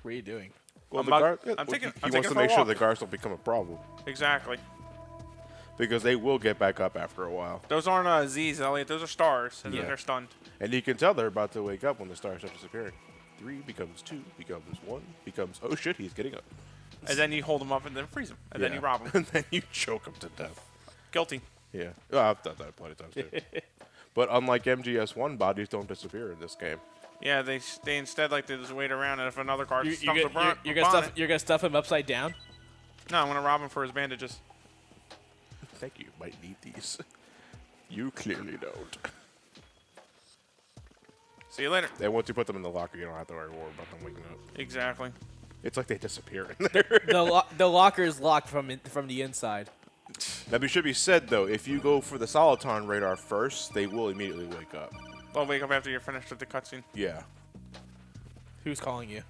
What are you doing? Well, I'm taking he wants to make sure the guards don't become a problem. Exactly. Because they will get back up after a while. Those aren't Z's, Elliot. Those are stars, and then they're stunned. And you can tell they're about to wake up when the stars start disappearing. 3 becomes 2, becomes 1, becomes, oh shit, he's getting up. And then you hold them up and then freeze them. And then you rob them. And then you choke them to death. Guilty. Yeah. Oh, I've done that plenty of times too. But unlike MGS1, bodies don't disappear in this game. Yeah, they instead like they just wait around, and if another guard You're gonna stuff him upside down? No, I'm gonna rob him for his bandages. Thank you. Might need these. You clearly don't. See you later. And once you put them in the locker, you don't have to worry about them waking up. Exactly. It's like they disappear in there. The locker is locked from the inside. Now, it should be said, though, if you go for the Soliton radar first, they will immediately wake up. They'll wake up after you're finished with the cutscene. Yeah. Who's calling you?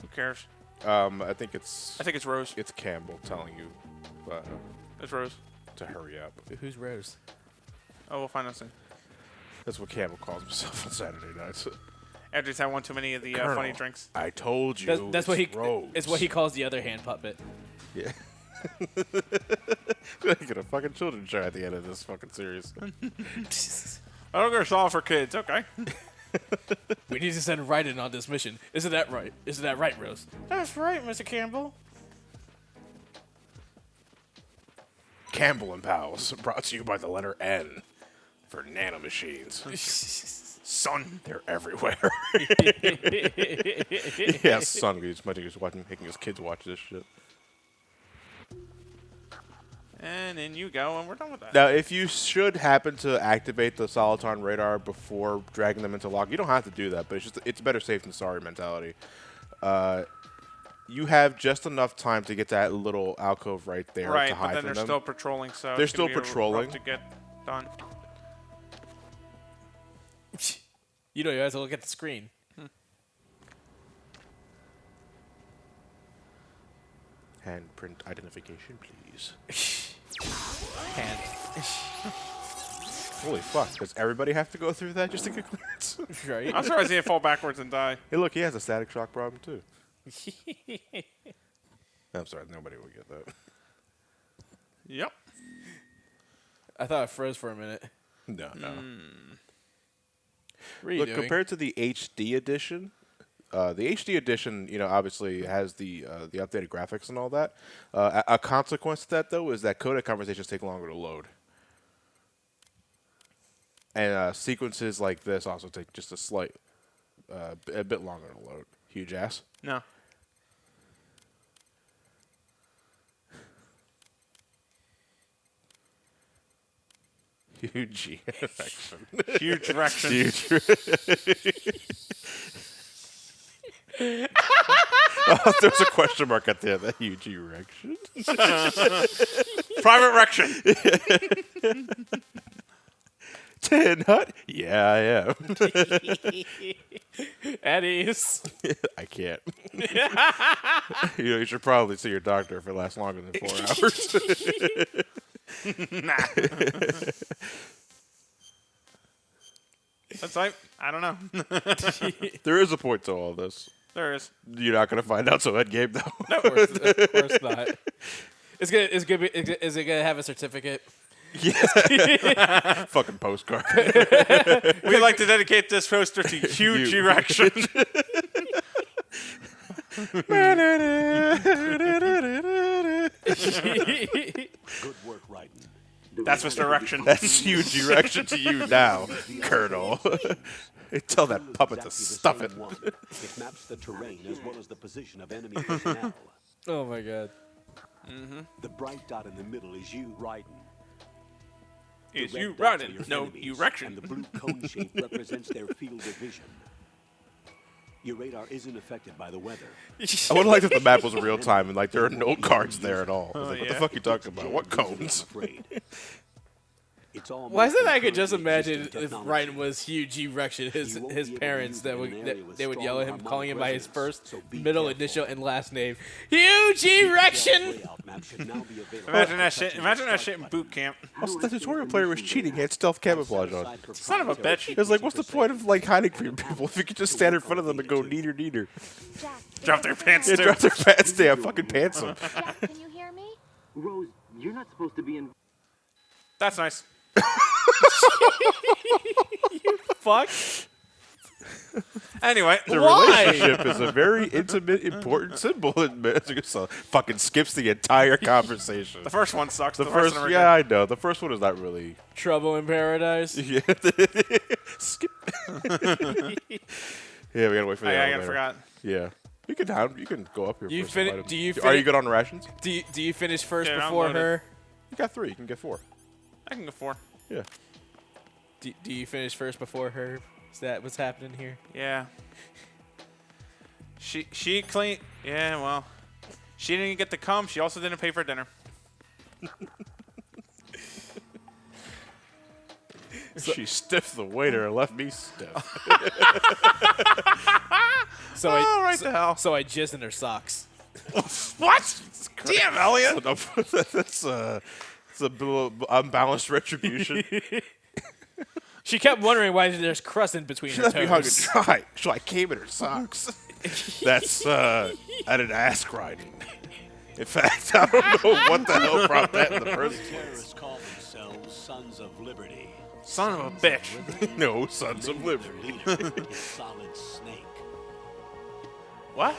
Who cares? I think it's Rose. It's Campbell telling you It's Rose. to hurry up. Who's Rose? Oh, we'll find out soon. That's what Campbell calls himself on Saturday nights. After he's had one too many of the Colonel, funny drinks. I told you. That's what he. Rose. It's what he calls the other hand puppet. Yeah. We're gonna get a fucking children's show at the end of this fucking series. I don't go solve for kids, okay? We need to send Raiden on this mission. Isn't that right? Isn't that right, Rose? That's right, Mr. Campbell. Campbell and Pals, brought to you by the letter N for nanomachines. Son, they're everywhere. Yeah, son, he's making his kids watch this shit. And in you go, and we're done with that. Now, if you should happen to activate the Soliton radar before dragging them into lock, you don't have to do that, but it's better safe than sorry mentality. You have just enough time to get that little alcove right there right, to hide but then from they're them. still patrolling, so They're it's gonna still be patrolling. rough to get done. You know, you have to look at the screen. Handprint identification, please. Hand. Holy fuck, does everybody have to go through that just to get clearance? Right? I'm surprised he didn't fall backwards and die. Hey, look, he has a static shock problem, too. I'm sorry, nobody will get that. Yep. I thought I froze for a minute. No. What are you Look, doing? compared to the HD edition, you know, obviously has the updated graphics and all that. A consequence of that, though, is that codec conversations take longer to load. And sequences like this also take just a bit longer to load. Huge ass. No. Hugh G. Rection. Huge Rection. Oh, there's a question mark at the end. That Hugh G. Rection. Private Rection. Tin Hut? Yeah, I am. At ease. I can't. You should probably see your doctor if it lasts longer than 4 hours. Nah. That's like, I don't know. There There is a point to all this. There is. You're not going to find out till that game, though. Of course not. Is it gonna have a certificate? Yeah. Fucking postcard. We'd like to dedicate this poster to Huge Erection. Good work, Raiden. That's Mr. Erection. That's Huge Erection to you now, Colonel. Tell that puppet to stuff it. It maps the terrain as well as the position of enemy personnel. Oh my god. The bright dot in the middle is you, Raiden. Is The you red dots are Raiden? your No, enemies, you Erection. And the blue cone shape represents their field of vision. Your radar isn't affected by the weather. I would have liked if the map was real time and like there are no cards there at all. I was like, what the yeah. fuck are you talking about? What cones? Afraid. It's all Why is it I mostly could just currently imagine existing if technology. Raiden was Hugh G Rection, his You won't be able to parents use that it in would an area with they would yell at him, strong calling him by his harmonic first, resonance, so be middle careful. initial, and last name. Hugh G Rection. Layout map should now be available Imagine for that shit. touching Imagine the that start shit in button. boot camp. Also, the tutorial player was cheating. He had stealth camouflage on. Son of a bitch. It was like, what's the point of like hiding from your people if you could just stand in front of them and go neater neater? Drop their pants Yeah, too. drop their pants down, fucking pants them. Jack, can you hear me? Rose, you're not supposed to be in. That's nice. Fuck. Anyway, The Why? relationship is a very intimate, important symbol in music. So fucking skips the entire conversation. the first one sucks. The The first, rest of them are yeah, I know. The first one is not really. Trouble in Paradise. Yeah. Skip. Yeah, we gotta wait for the good. I elevator. forgot. Yeah. You can go up here. You for some fin- items. do you Are fin- you good on rations? Do you finish first Yeah, I'm before loaded. her? You got 3. You can get 4. I can go 4. Yeah. Do you finish first before her? Is that what's happening here? Yeah. She clean. Yeah, well, she didn't get to come. She also didn't pay for dinner. She stiffed the waiter and left me stiff. So Oh, right the hell. So I jizzed in her socks. What? Damn, Elliot. That's it's a little unbalanced retribution. She kept wondering why there's crust in between She her left me hung and toes. dry. So I came in her socks. That's I didn't ask Raiden. In fact, I don't know what the hell brought that in the first place. Terrorists call themselves Sons of Liberty. Son of a bitch. No, Sons of Their Liberty. leader is Solid Snake. What?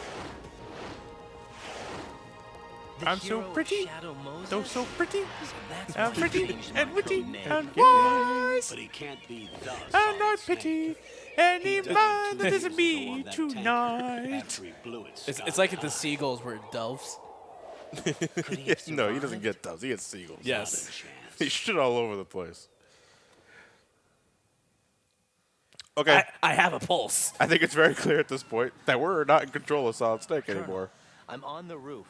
The I'm so hero pretty. Shadow Moses? So pretty. That's I'm why he pretty changed and my witty name. and wise. But he can't be the And Solid I Snake. pity any He died man 2 that years isn't ago me on that tonight. tanker after he blew its It's sky like if the high. seagulls were doves. Could he have No, he survived? doesn't get those. He gets seagulls. Yes. Chance. He shit all over the place. Okay. I have a pulse. I think it's very clear at this point that we're not in control of Solid Snake anymore. I'm on the roof.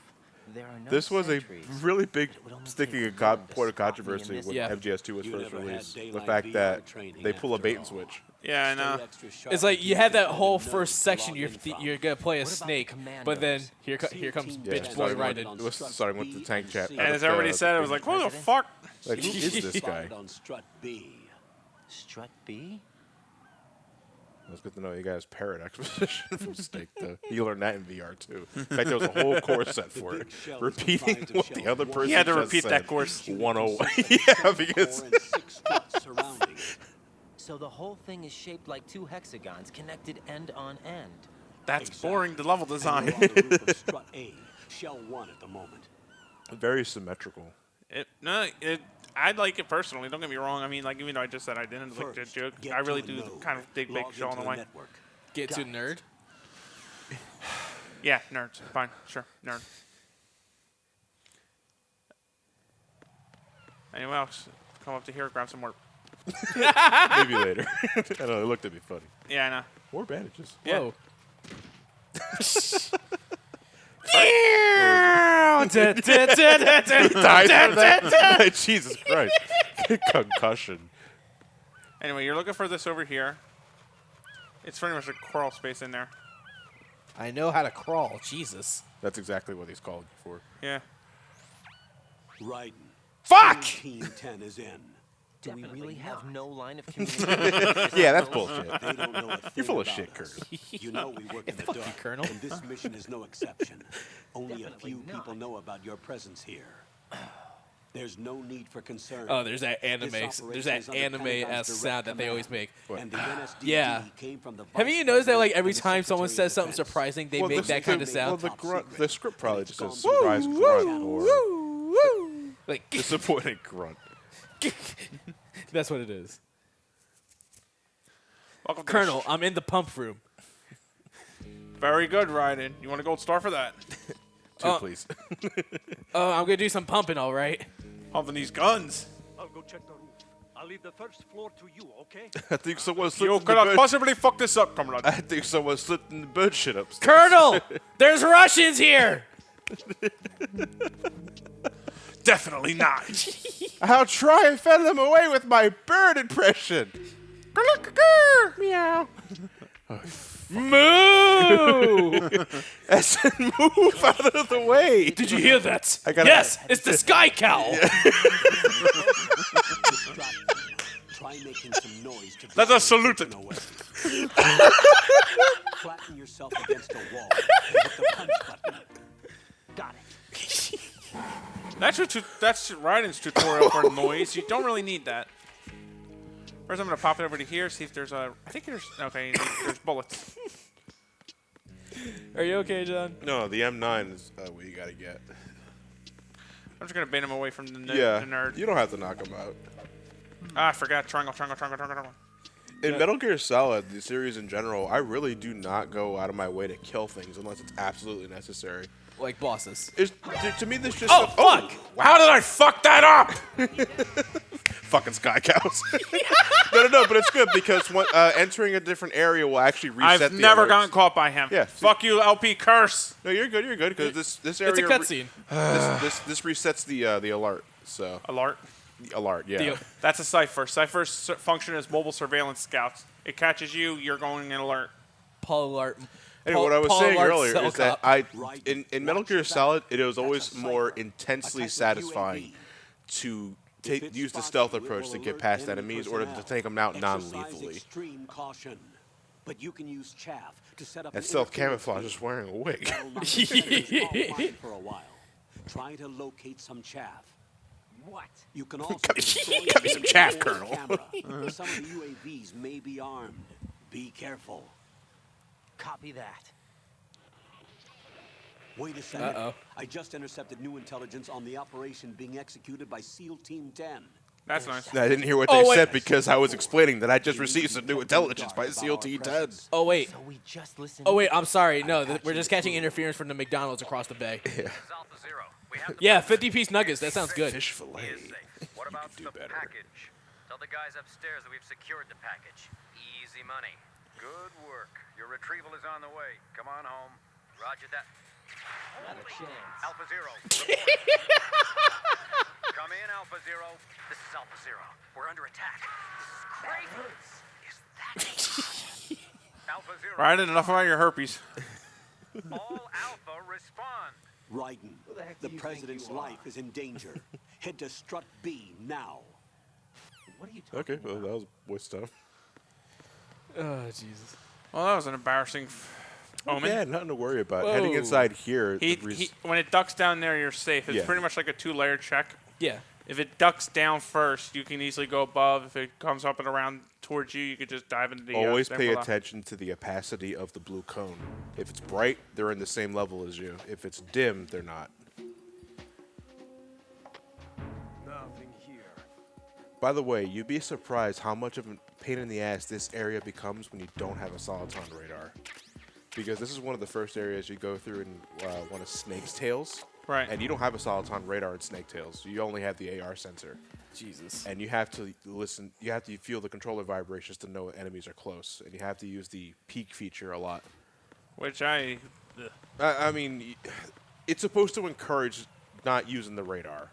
There are no This was a sentries. really big It would only sticking take a one to point of stop me in controversy this when Yeah. MGS2 was You first never had released. The daylight fact VR that training they pull a after bait and all. switch. Yeah, I Stay know. extra sharp It's like and you keep had your that head whole and first nose section logged in from. you're gonna play a What about the snake, but then commandos? here comes Yeah, bitch boy starting Raiden. It was starting with the tank chat. And as everybody said, it was like, who the fuck? Like, who is this guy? Spotted on strut B. Strut B? It's good to know you guys parrot exposition from Snake, though. You learned that in VR, too. In fact, there was a whole course set for it. Repeating what the other person He had to just repeat said. that course. 101. Yeah, because... Core and 6 struts surrounding it. So the whole thing is shaped like 2 hexagons connected end on end. That's Exactly. boring, the level And design. we're on the roof of strut A, shell 1 at the moment. Very symmetrical. I like it personally. Don't get me wrong. I mean, like, even though I just said I didn't like the First, joke, get I really to a do node. kind of dig big Log shell on into the way. network. Get to Got it. nerd. Yeah, nerds. Fine, sure, nerd. Anyone else? Come up to here, grab some more. Maybe later. I know, it looked at me funny. Yeah, I know. More bandages. Yeah. Whoa. Jesus Christ. Concussion. Anyway, you're looking for this over here. It's pretty much a crawl space in there. I know how to crawl. Jesus. That's exactly what he's called for. Yeah. Raiden. Fuck! Team 10 is in. Do we really have no line of communication? Yeah, that's bullshit. They don't know a thing You're full of about shit, us. Curtis. You know we work in the Fuck you, dark, Colonel. and this mission is no exception. Only a Definitely few not. people know about your presence here. There's no need for concern. Oh, there's that anime. This There's operation that is under anime Pentagon's sound direct that they always command, make. And the NSDG Yeah. came from the Have Vice you noticed that like President every and the time someone Secretary says of something Defense. surprising, they Well, make this- that kind of Well, sound? the, Top grunt, secret. the script probably And just it's says gone surprise grunt or Like disappointed grunt. that's what it is. Welcome to the Colonel, I'm in the pump room. Very good, Raiden. You want a gold star for that? Two, please. Oh, I'm gonna do some pumping, all right. Pumping these guns. I'll go check the roof. I'll leave the first floor to you, okay? I think someone You slipped in the cannot bird. possibly fuck this up, comrade. I think someone slipped in the bird shit up. Colonel, there's Russians here. Definitely not. I'll try and fend them away with my bird impression. Meow. Moo! As in, move out of the way. Did you hear that? I gotta- Yes, it's the sky cow. Try making some noise to That's a Soliton. away. Flatten yourself against a wall and hit the punch button. Got it. That's Raiden's tutorial for noise. You don't really need that. First, I'm gonna pop it over to here. See if there's a. I think there's. Okay, there's bullets. Are you okay, John? No, the M9 is what you gotta get. I'm just gonna bait him away from the, Yeah, the nerd. you don't have to knock him out. Ah, I forgot. Triangle. In Metal Gear Solid, the series in general, I really do not go out of my way to kill things unless it's absolutely necessary. Like bosses. To me, there's just Oh, fuck! How did I fuck that up? fucking sky cows. no, but it's good because entering a different area will actually reset. I've the never alerts. gotten caught by him. Yeah. Fuck you, LP curse. No, you're good because this area. It's a cutscene. This resets the alert. So Alert. alert, yeah. That's a Cypher. Cyphers function as mobile surveillance scouts. It catches you, you're going in alert. Paul Alert. Anyway, what I was Paul saying Alert's earlier cell is that cop. in Metal Gear Solid, it was always more intensely satisfying to use the stealth approach to get past enemies or to take them out non-lethally. Extreme caution. But you can use chaff to set up That an stealth interference camouflage is wearing a wig. that'll knock the predators offline for a while. Try to locate some chaff. What? You can also Cut me destroy some the chaff, camera. Colonel. Some of the UAVs may be armed. Be careful. Copy that. Wait a second. Uh-oh. I just intercepted new intelligence on the operation being executed by SEAL Team 10. That's nice. I didn't hear what Oh, they wait. said because I was explaining that I just received some new intelligence by CLT 10. Oh, wait. So we just listened. Oh, wait, I'm sorry. No, we're just catching interference from the McDonald's across the bay. This is Alpha Zero. We have Yeah, 50-piece nuggets. That sounds good. Fish fillet. is safe. What about the better. package? Tell the guys upstairs that we've secured the package. Easy money. Good work. Your retrieval is on the way. Come on home. Roger that. Not a chance. Alpha Zero. Come in, Alpha Zero. This is Alpha Zero. We're under attack. This is great. Is that Alpha Zero? Raiden, enough about your herpes. All Alpha respond. Raiden, the president's life is in danger. Head to Strut B now. What are you talking Okay, well, that was waste time. Oh, Jesus. Well, that was an embarrassing omen. Yeah, nothing to worry about. Whoa. Heading inside here, When it ducks down there, you're safe. It's Yeah. pretty much like a two-layer check. Yeah. If it ducks down first, you can easily go above. If it comes up and around towards you, you could just dive into the always thing pay below. attention to the opacity of the blue cone. If it's bright, they're in the same level as you. If it's dim, they're not. Nothing here. By the way, you'd be surprised how much of a pain in the ass this area becomes when you don't have a Soliton radar. Because this is one of the first areas you go through in one of Snake's Tails. Right. And you don't have a Soliton radar in Snake Tails. You only have the AR sensor. Jesus. And you have to listen, you have to feel the controller vibrations to know enemies are close. And you have to use the peek feature a lot. Which I I mean, it's supposed to encourage not using the radar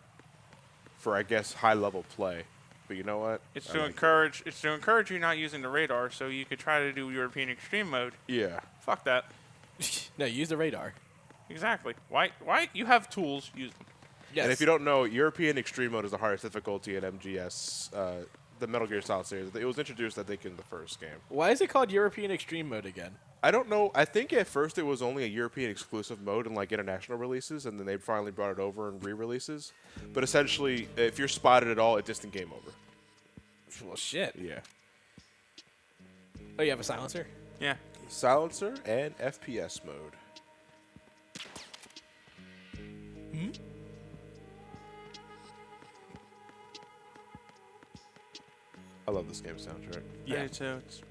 for, I guess, high-level play. But you know what? it's I to like it. encourage. It's to encourage you not using the radar, so you could try to do European extreme mode. Yeah. Fuck that. No, use the radar. Exactly. Why? You have tools. Use them. Yes. And if you don't know, European Extreme Mode is the hardest difficulty in MGS, the Metal Gear Solid series. It was introduced, I think, in the first game. Why is it called European Extreme Mode again? I don't know. I think at first it was only a European exclusive mode in like international releases, and then they finally brought it over in re-releases. But essentially, if you're spotted at all, it's instant game over. Well, shit. Yeah. Oh, you have a silencer? Yeah. Silencer and FPS mode. I love this game's soundtrack. Yeah. So it's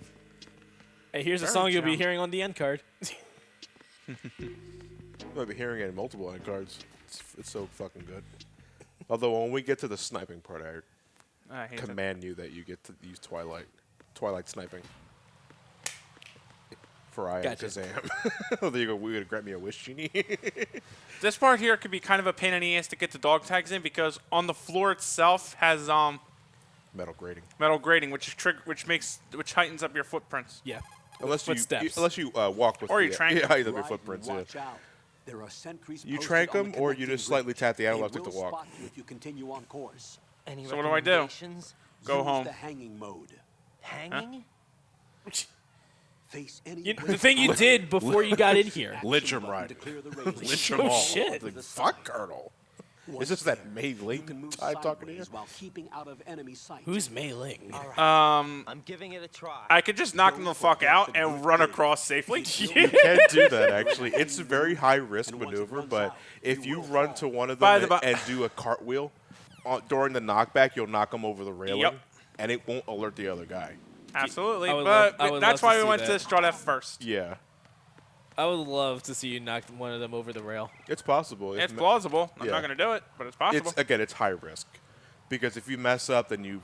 Hey, here's a Very song you'll be challenging. hearing on the end card. You might be hearing it in multiple end cards. It's so fucking good. Although when we get to the sniping part, I hate command you that you get to use Twilight sniping. for I am Gotcha. Kazam. There you go. We're gonna grant me a wish, genie. This part here could be kind of a pain in the ass to get the dog tags in because on the floor itself has Metal grating. metal grating, which heightens up your footprints. Yeah. Unless you Footsteps. walk with Or the you trank 'em. height of your Ride and footprints. Yeah. watch out. There are sentries You posted trank on 'em, the or you connecting just slightly bridge. tap the analog They stick to will walk. spot you if you continue on course. Any So what do I do? recommendations? Go Use home. the hanging mode. Hanging? Face any You, the wind thing you did before you got in here. action Lynch 'em, button Ryan. to clear the railing. Lynch 'em Oh, all. shit. Like, fuck, Colonel. Once Is this that there, May you Ling can move type talking to you? sideways while keeping out of enemy sight. Who's Mei Ling? All right. Um, I'm giving it a try. I could just knock them the fuck out and run across safely. You can't do that, actually. It's a very high-risk And once it maneuver, runs but out, if you you will run fall. to one of By them the and do a cartwheel during the knockback, you'll knock them over the railing, Yep. and it won't alert the other guy. Absolutely, I would but love- I would that's love to why we see went to that. Strut F first. Yeah, I would love to see you knock one of them over the rail. it's possible. It's plausible. I'm yeah. not going to do it, but it's possible. It's again, it's high risk, because if you mess up, then you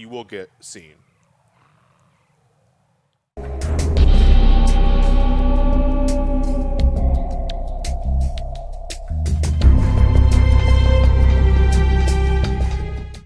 will get seen.